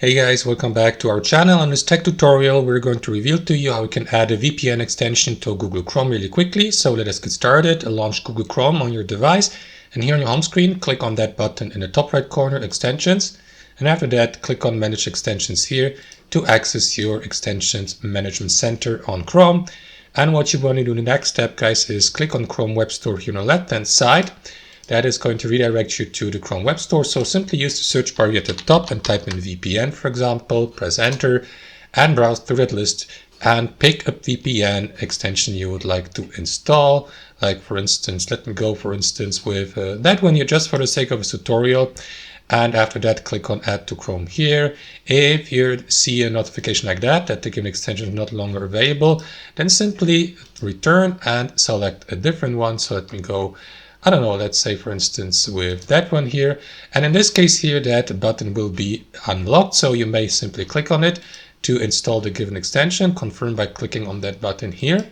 Hey guys, welcome back to our channel. On this tech tutorial, we're going to reveal to you how we can add a VPN extension to Google Chrome really quickly. So let us get started. Launch Google Chrome on your device, and here on your home screen, click on that button in the top right corner, Extensions. And after that, click on Manage Extensions here to access your Extensions Management Center on Chrome. And what you want to do in the next step, guys, is click on Chrome Web Store here on the left-hand side. That is going to redirect you to the Chrome Web Store. So simply use the search bar here at the top and type in VPN, for example, press enter and browse through that list and pick up VPN extension you would like to install. Like for instance, let me go for instance with that one here just for the sake of a tutorial. And after that, click on Add to Chrome here. If you see a notification like that the given extension is not longer available, then simply return and select a different one. So let me go, I don't know, let's say for instance with that one here. And in this case here, that button will be unlocked. So you may simply click on it to install the given extension, confirm by clicking on that button here.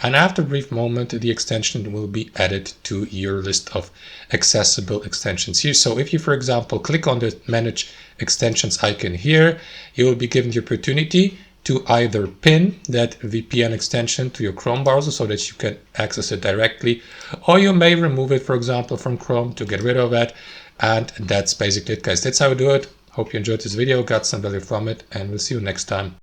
And after a brief moment, the extension will be added to your list of accessible extensions here. So if you, for example, click on the Manage Extensions icon here, you will be given the opportunity to either pin that VPN extension to your Chrome browser so that you can access it directly, or you may remove it, for example, from Chrome to get rid of it. And that's basically it, guys. That's how we do it. Hope you enjoyed this video, got some value from it, and we'll see you next time.